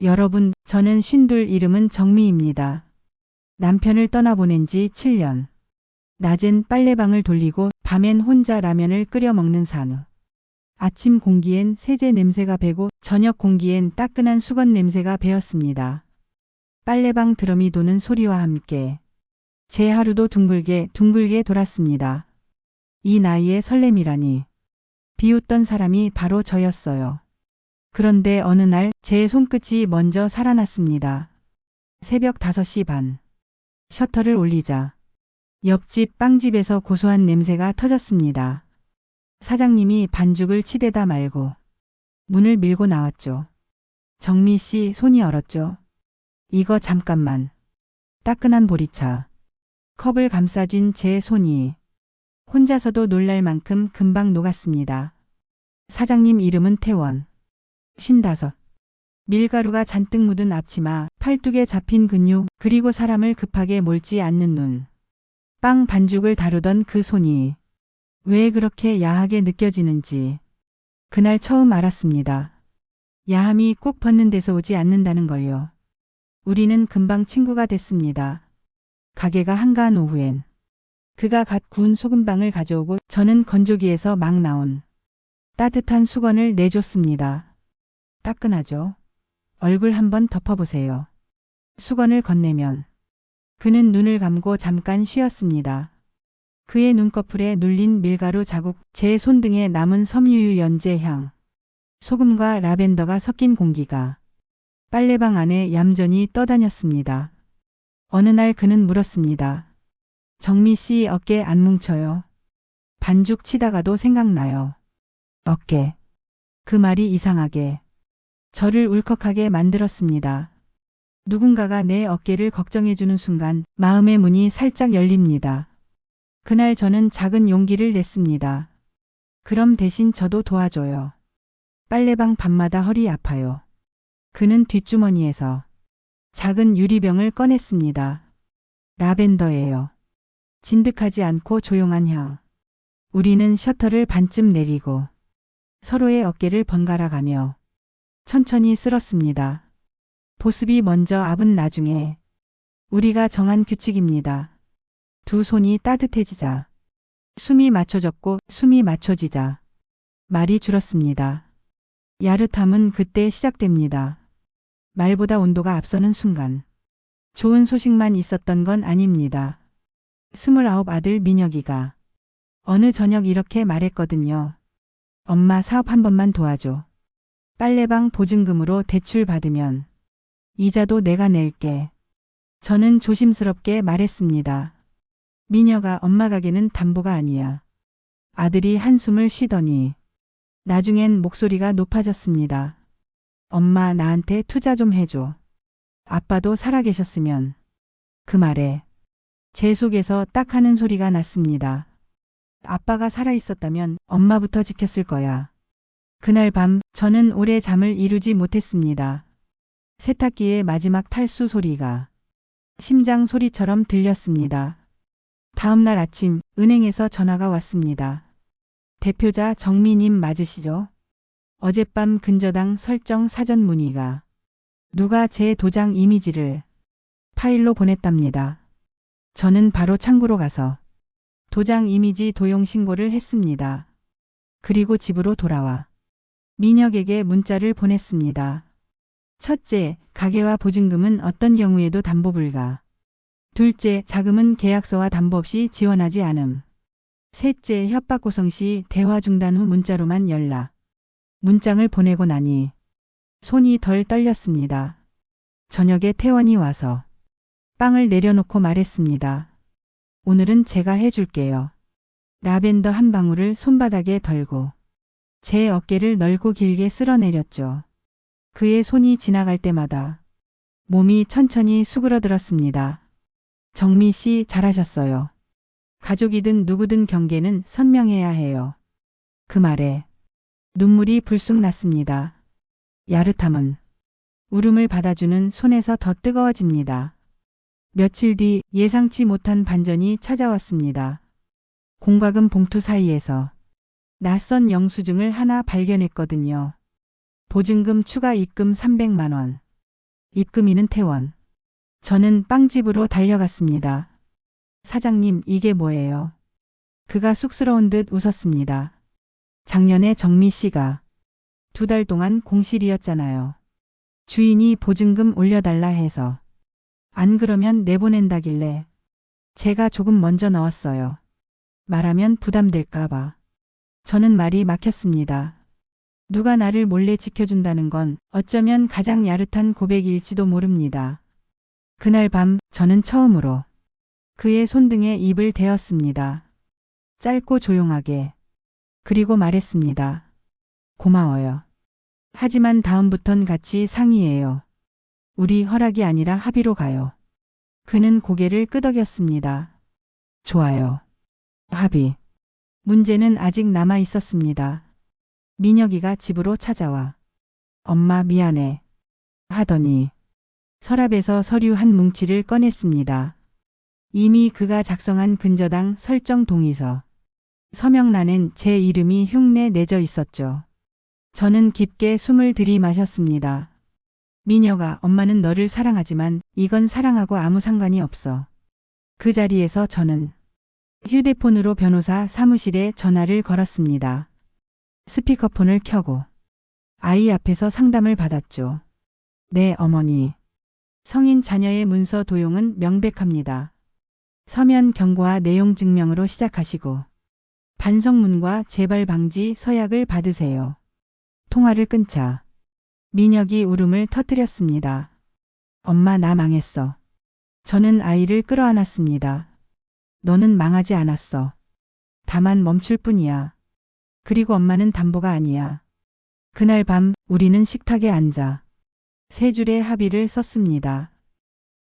여러분, 저는 쉰둘 이름은 정미입니다. 남편을 떠나보낸 지 7년. 낮엔 빨래방을 돌리고 밤엔 혼자 라면을 끓여 먹는 산후. 아침 공기엔 세제 냄새가 배고 저녁 공기엔 따끈한 수건 냄새가 배었습니다. 빨래방 드럼이 도는 소리와 함께 제 하루도 둥글게 돌았습니다. 이 나이에 설렘이라니. 비웃던 사람이 바로 저였어요. 그런데 어느 날 제 손끝이 먼저 살아났습니다. 새벽 5시 반. 셔터를 올리자 옆집 빵집에서 고소한 냄새가 터졌습니다. 사장님이 반죽을 치대다 말고 문을 밀고 나왔죠. 정미 씨, 손이 얼었죠. 이거 잠깐만. 따끈한 보리차. 컵을 감싸진 제 손이 혼자서도 놀랄 만큼 금방 녹았습니다. 사장님 이름은 태원. 55. 밀가루가 잔뜩 묻은 앞치마, 팔뚝에 잡힌 근육, 그리고 사람을 급하게 몰지 않는 눈. 빵 반죽을 다루던 그 손이 왜 그렇게 야하게 느껴지는지 그날 처음 알았습니다. 야함이 꼭 벗는 데서 오지 않는다는 걸요. 우리는 금방 친구가 됐습니다. 가게가 한가한 오후엔 그가 갓 구운 소금빵을 가져오고 저는 건조기에서 막 나온 따뜻한 수건을 내줬습니다. 따끈하죠? 얼굴 한번 덮어보세요. 수건을 건네면 그는 눈을 감고 잠깐 쉬었습니다. 그의 눈꺼풀에 눌린 밀가루 자국, 제 손등에 남은 섬유유 연제 향, 소금과 라벤더가 섞인 공기가 빨래방 안에 얌전히 떠다녔습니다. 어느 날 그는 물었습니다. 정미 씨 어깨 안 뭉쳐요? 반죽 치다가도 생각나요. 어깨. 그 말이 이상하게 저를 울컥하게 만들었습니다. 누군가가 내 어깨를 걱정해주는 순간 마음의 문이 살짝 열립니다. 그날 저는 작은 용기를 냈습니다. 그럼 대신 저도 도와줘요. 빨래방 밤마다 허리 아파요. 그는 뒷주머니에서 작은 유리병을 꺼냈습니다. 라벤더예요. 진득하지 않고 조용한 향. 우리는 셔터를 반쯤 내리고 서로의 어깨를 번갈아 가며 천천히 쓸었습니다. 보습이 먼저 압은 나중에. 우리가 정한 규칙입니다. 두 손이 따뜻해지자. 숨이 맞춰졌고 숨이 맞춰지자. 말이 줄었습니다. 야릇함은 그때 시작됩니다. 말보다 온도가 앞서는 순간. 좋은 소식만 있었던 건 아닙니다. 29 아들 민혁이가 어느 저녁 이렇게 말했거든요. 엄마 사업 한 번만 도와줘. 빨래방 보증금으로 대출 받으면 이자도 내가 낼게. 저는 조심스럽게 말했습니다. 민혁아, 엄마 가게는 담보가 아니야. 아들이 한숨을 쉬더니 나중엔 목소리가 높아졌습니다. 엄마, 나한테 투자 좀 해줘. 아빠도 살아계셨으면. 그 말에 제 속에서 딱 하는 소리가 났습니다. 아빠가 살아있었다면 엄마부터 지켰을 거야. 그날 밤 저는 오래 잠을 이루지 못했습니다. 세탁기의 마지막 탈수 소리가 심장 소리처럼 들렸습니다. 다음 날 아침 은행에서 전화가 왔습니다. 대표자 정미님 맞으시죠? 어젯밤 근저당 설정 사전 문의가 누가 제 도장 이미지를 파일로 보냈답니다. 저는 바로 창구로 가서 도장 이미지 도용 신고를 했습니다. 그리고 집으로 돌아와 민혁에게 문자를 보냈습니다. 첫째, 가계와 보증금은 어떤 경우에도 담보 불가. 둘째, 자금은 계약서와 담보 없이 지원하지 않음. 셋째, 협박 고성 시 대화 중단 후 문자로만 연락. 문장을 보내고 나니 손이 덜 떨렸습니다. 저녁에 태원이 와서 빵을 내려놓고 말했습니다. 오늘은 제가 해줄게요. 라벤더 한 방울을 손바닥에 덜고 제 어깨를 넓고 길게 쓸어내렸죠. 그의 손이 지나갈 때마다 몸이 천천히 수그러들었습니다. 정미 씨 잘하셨어요. 가족이든 누구든 경계는 선명해야 해요. 그 말에 눈물이 불쑥 났습니다. 야릇함은 울음을 받아주는 손에서 더 뜨거워집니다. 며칠 뒤 예상치 못한 반전이 찾아왔습니다. 공과금 봉투 사이에서 낯선 영수증을 하나 발견했거든요. 보증금 추가 입금 300만 원. 입금이는 태원. 저는 빵집으로 달려갔습니다. 사장님, 이게 뭐예요? 그가 쑥스러운 듯 웃었습니다. 작년에 정미 씨가 2달 동안 공실이었잖아요. 주인이 보증금 올려달라 해서. 안 그러면 내보낸다길래 제가 조금 먼저 넣었어요. 말하면 부담될까봐. 저는 말이 막혔습니다. 누가 나를 몰래 지켜준다는 건 어쩌면 가장 야릇한 고백일지도 모릅니다. 그날 밤 저는 처음으로 그의 손등에 입을 대었습니다. 짧고 조용하게. 그리고 말했습니다. 고마워요. 하지만 다음부턴 같이 상의해요. 우리 허락이 아니라 합의로 가요. 그는 고개를 끄덕였습니다. 좋아요. 합의. 문제는 아직 남아 있었습니다. 민혁이가 집으로 찾아와 엄마 미안해 하더니 서랍에서 서류 한 뭉치를 꺼냈습니다. 이미 그가 작성한 근저당 설정 동의서. 서명란엔 제 이름이 흉내 내져 있었죠. 저는 깊게 숨을 들이마셨습니다. 민혁아, 엄마는 너를 사랑하지만 이건 사랑하고 아무 상관이 없어. 그 자리에서 저는 휴대폰으로 변호사 사무실에 전화를 걸었습니다. 스피커폰을 켜고 아이 앞에서 상담을 받았죠. 네, 어머니. 성인 자녀의 문서 도용은 명백합니다. 서면 경고와 내용 증명으로 시작하시고 반성문과 재발 방지 서약을 받으세요. 통화를 끊자 민혁이 울음을 터뜨렸습니다. 엄마, 나 망했어. 저는 아이를 끌어안았습니다. 너는 망하지 않았어. 다만 멈출 뿐이야. 그리고 엄마는 담보가 아니야. 그날 밤 우리는 식탁에 앉아 3줄의 합의를 썼습니다.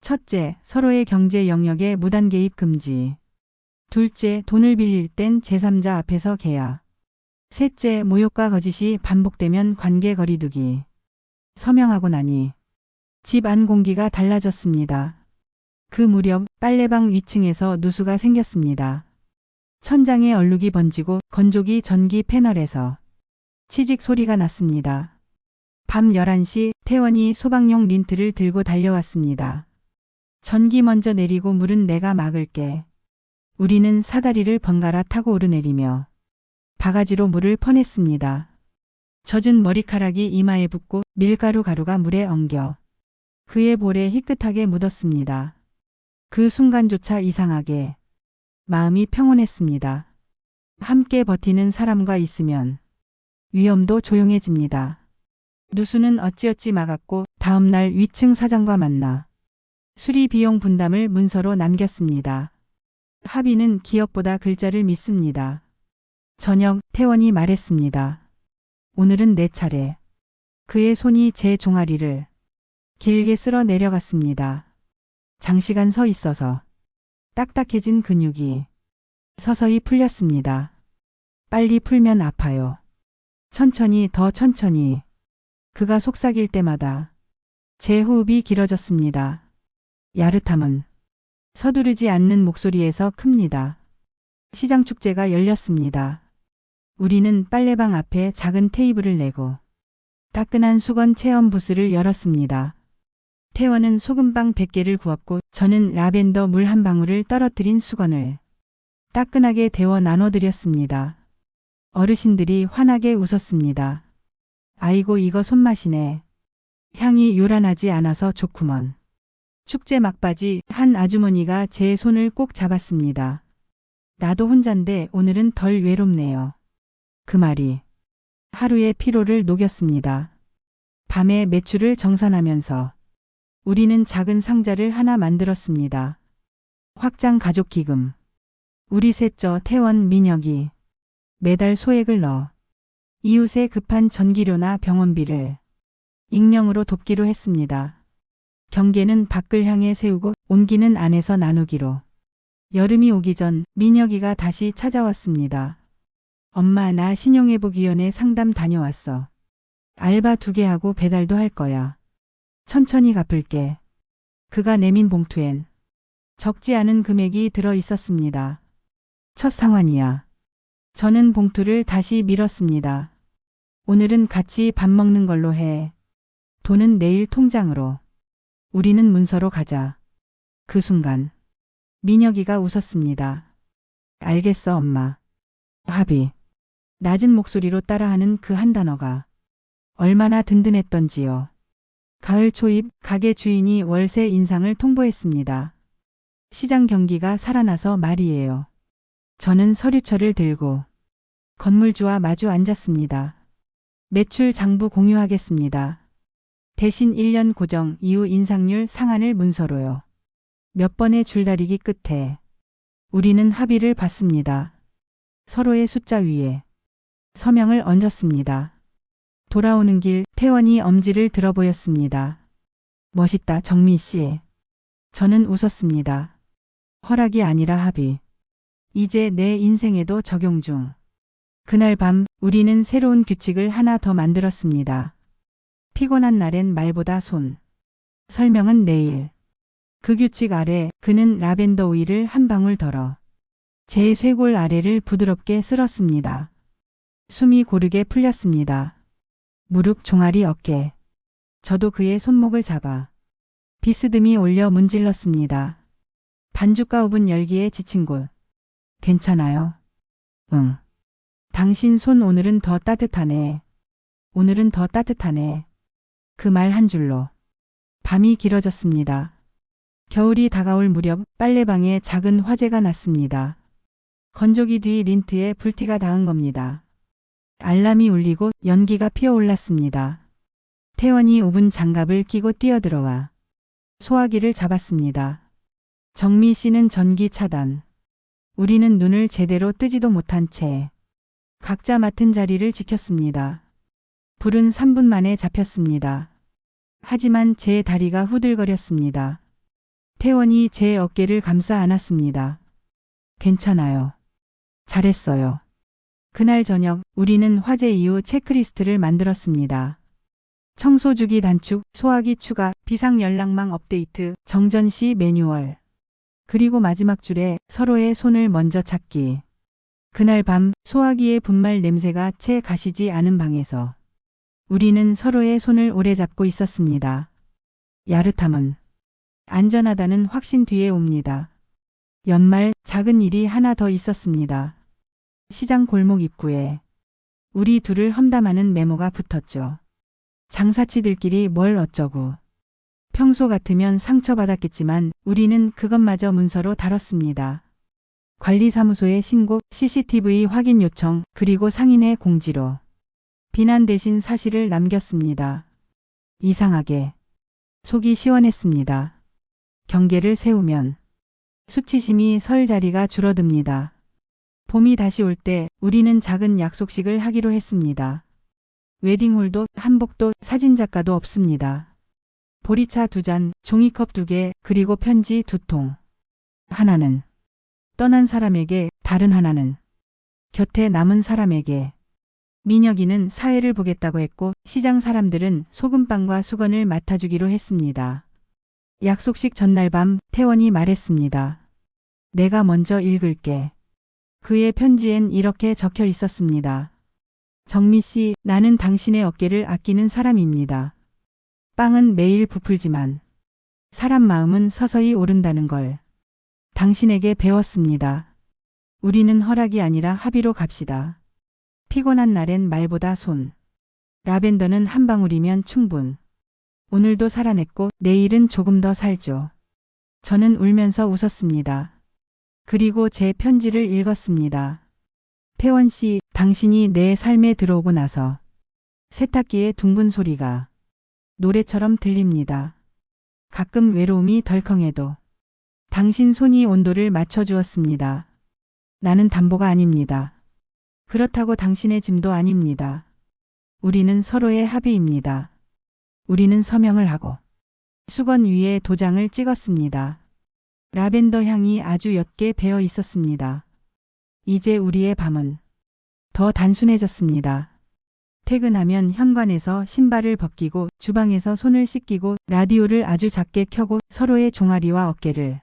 첫째, 서로의 경제 영역에 무단 개입 금지. 둘째, 돈을 빌릴 땐 제3자 앞에서 계약. 셋째, 모욕과 거짓이 반복되면 관계 거리두기. 서명하고 나니 집 안 공기가 달라졌습니다. 그 무렵 빨래방 위층에서 누수가 생겼습니다. 천장에 얼룩이 번지고 건조기 전기 패널에서 치직 소리가 났습니다. 밤 11시 태원이 소방용 린트를 들고 달려왔습니다. 전기 먼저 내리고 물은 내가 막을게. 우리는 사다리를 번갈아 타고 오르내리며 바가지로 물을 퍼냈습니다. 젖은 머리카락이 이마에 붙고 밀가루 가루가 물에 엉겨 그의 볼에 희끗하게 묻었습니다. 그 순간조차 이상하게 마음이 평온했습니다. 함께 버티는 사람과 있으면 위험도 조용해집니다. 누수는 어찌어찌 막았고 다음 날 위층 사장과 만나 수리 비용 분담을 문서로 남겼습니다. 합의는 기억보다 글자를 믿습니다. 저녁 태원이 말했습니다. 오늘은 내 차례. 그의 손이 제 종아리를 길게 쓸어 내려갔습니다. 장시간 서 있어서 딱딱해진 근육이 서서히 풀렸습니다. 빨리 풀면 아파요. 천천히, 더 천천히. 그가 속삭일 때마다 제 호흡이 길어졌습니다. 야릇함은 서두르지 않는 목소리에서 큽니다. 시장 축제가 열렸습니다. 우리는 빨래방 앞에 작은 테이블을 내고 따끈한 수건 체험 부스를 열었습니다. 태원은 소금빵 100개를 구웠고 저는 라벤더 물 한 방울을 떨어뜨린 수건을 따끈하게 데워 나눠드렸습니다. 어르신들이 환하게 웃었습니다. 아이고, 이거 손맛이네. 향이 요란하지 않아서 좋구먼. 축제 막바지 한 아주머니가 제 손을 꼭 잡았습니다. 나도 혼잔데 오늘은 덜 외롭네요. 그 말이 하루의 피로를 녹였습니다. 밤에 매출을 정산하면서 우리는 작은 상자를 하나 만들었습니다. 확장 가족 기금. 우리 셋째 태원 민혁이 매달 소액을 넣어 이웃의 급한 전기료나 병원비를 익명으로 돕기로 했습니다. 경계는 밖을 향해 세우고 온기는 안에서 나누기로. 여름이 오기 전 민혁이가 다시 찾아왔습니다. 엄마, 나 신용회복위원회 상담 다녀왔어. 알바 2개 하고 배달도 할 거야. 천천히 갚을게. 그가 내민 봉투엔 적지 않은 금액이 들어 있었습니다. 첫 상환이야. 저는 봉투를 다시 밀었습니다. 오늘은 같이 밥 먹는 걸로 해. 돈은 내일 통장으로. 우리는 문서로 가자. 그 순간 민혁이가 웃었습니다. 알겠어, 엄마. 합의. 낮은 목소리로 따라하는 그 한 단어가 얼마나 든든했던지요. 가을 초입 가게 주인이 월세 인상을 통보했습니다. 시장 경기가 살아나서 말이에요. 저는 서류철을 들고 건물주와 마주 앉았습니다. 매출 장부 공유하겠습니다. 대신 1년 고정 이후 인상률 상한을 문서로요. 몇 번의 줄다리기 끝에 우리는 합의를 받습니다. 서로의 숫자 위에 서명을 얹었습니다. 돌아오는 길 태원이 엄지를 들어 보였습니다. 멋있다, 정미 씨. 저는 웃었습니다. 허락이 아니라 합의. 이제 내 인생에도 적용 중. 그날 밤 우리는 새로운 규칙을 하나 더 만들었습니다. 피곤한 날엔 말보다 손. 설명은 내일. 그 규칙 아래 그는 라벤더 오일을 한 방울 덜어 제 쇄골 아래를 부드럽게 쓸었습니다. 숨이 고르게 풀렸습니다. 무릎, 종아리, 어깨. 저도 그의 손목을 잡아 비스듬히 올려 문질렀습니다. 반죽 가오븐 열기에 지친 곳. 괜찮아요? 응. 당신 손 오늘은 더 따뜻하네. 오늘은 더 따뜻하네. 그 말 한 줄로 밤이 길어졌습니다. 겨울이 다가올 무렵 빨래방에 작은 화재가 났습니다. 건조기 뒤 린트에 불티가 닿은 겁니다. 알람이 울리고 연기가 피어올랐습니다. 태원이 오븐 장갑을 끼고 뛰어들어와 소화기를 잡았습니다. 정미 씨는 전기 차단. 우리는 눈을 제대로 뜨지도 못한 채 각자 맡은 자리를 지켰습니다. 불은 3분 만에 잡혔습니다. 하지만 제 다리가 후들거렸습니다. 태원이 제 어깨를 감싸 안았습니다. 괜찮아요. 잘했어요. 그날 저녁 우리는 화재 이후 체크리스트를 만들었습니다. 청소주기 단축, 소화기 추가, 비상연락망 업데이트, 정전 시 매뉴얼. 그리고 마지막 줄에 서로의 손을 먼저 찾기. 그날 밤 소화기의 분말 냄새가 채 가시지 않은 방에서 우리는 서로의 손을 오래 잡고 있었습니다. 야릇함은 안전하다는 확신 뒤에 옵니다. 연말 작은 일이 하나 더 있었습니다. 시장 골목 입구에 우리 둘을 험담하는 메모가 붙었죠. 장사치들끼리 뭘 어쩌고. 평소 같으면 상처받았겠지만 우리는 그것마저 문서로 다뤘습니다. 관리사무소에 신고, CCTV 확인 요청, 그리고 상인의 공지로 비난 대신 사실을 남겼습니다. 이상하게 속이 시원했습니다. 경계를 세우면 수치심이 설 자리가 줄어듭니다. 봄이 다시 올 때 우리는 작은 약속식을 하기로 했습니다. 웨딩홀도 한복도 사진작가도 없습니다. 보리차 2잔, 종이컵 2개, 그리고 편지 2통. 하나는 떠난 사람에게, 다른 하나는 곁에 남은 사람에게. 민혁이는 사회를 보겠다고 했고 시장 사람들은 소금빵과 수건을 맡아주기로 했습니다. 약속식 전날 밤 태원이 말했습니다. 내가 먼저 읽을게. 그의 편지엔 이렇게 적혀 있었습니다. 정미 씨, 나는 당신의 어깨를 아끼는 사람입니다. 빵은 매일 부풀지만 사람 마음은 서서히 오른다는 걸 당신에게 배웠습니다. 우리는 허락이 아니라 합의로 갑시다. 피곤한 날엔 말보다 손. 라벤더는 한 방울이면 충분. 오늘도 살아냈고 내일은 조금 더 살죠. 저는 울면서 웃었습니다. 그리고 제 편지를 읽었습니다. 태원 씨, 당신이 내 삶에 들어오고 나서 세탁기의 둥근 소리가 노래처럼 들립니다. 가끔 외로움이 덜컹해도 당신 손이 온도를 맞춰주었습니다. 나는 담보가 아닙니다. 그렇다고 당신의 짐도 아닙니다. 우리는 서로의 합의입니다. 우리는 서명을 하고 수건 위에 도장을 찍었습니다. 라벤더 향이 아주 옅게 배어 있었습니다. 이제 우리의 밤은 더 단순해졌습니다. 퇴근하면 현관에서 신발을 벗기고 주방에서 손을 씻기고 라디오를 아주 작게 켜고 서로의 종아리와 어깨를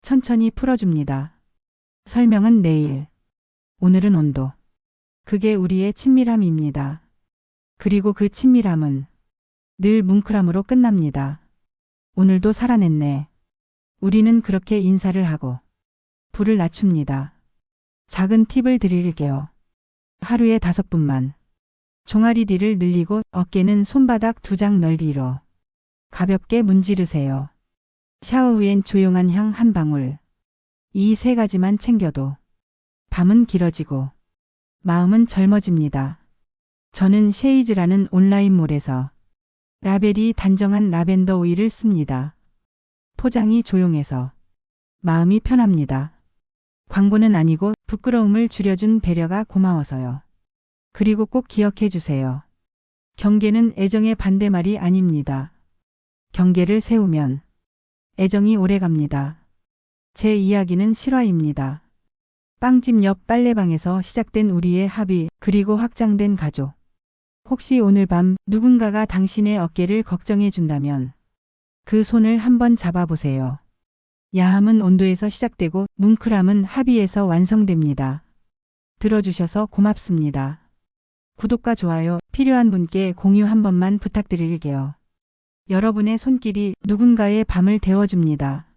천천히 풀어줍니다. 설명은 내일. 오늘은 온도. 그게 우리의 친밀함입니다. 그리고 그 친밀함은 늘 뭉클함으로 끝납니다. 오늘도 살아냈네. 우리는 그렇게 인사를 하고 불을 낮춥니다. 작은 팁을 드릴게요. 하루에 5분만. 종아리 뒤를 늘리고 어깨는 손바닥 2장 넓이로 가볍게 문지르세요. 샤워 후엔 조용한 향 한 방울. 이 3가지만 챙겨도 밤은 길어지고 마음은 젊어집니다. 저는 쉐이즈라는 온라인몰에서 라벨이 단정한 라벤더 오일을 씁니다. 포장이 조용해서 마음이 편합니다. 광고는 아니고 부끄러움을 줄여준 배려가 고마워서요. 그리고 꼭 기억해 주세요. 경계는 애정의 반대말이 아닙니다. 경계를 세우면 애정이 오래갑니다. 제 이야기는 실화입니다. 빵집 옆 빨래방에서 시작된 우리의 합의, 그리고 확장된 가족. 혹시 오늘 밤 누군가가 당신의 어깨를 걱정해 준다면 그 손을 한번 잡아보세요. 야함은 온도에서 시작되고 뭉클함은 합의에서 완성됩니다. 들어주셔서 고맙습니다. 구독과 좋아요, 필요한 분께 공유 한 번만 부탁드릴게요. 여러분의 손길이 누군가의 밤을 데워줍니다.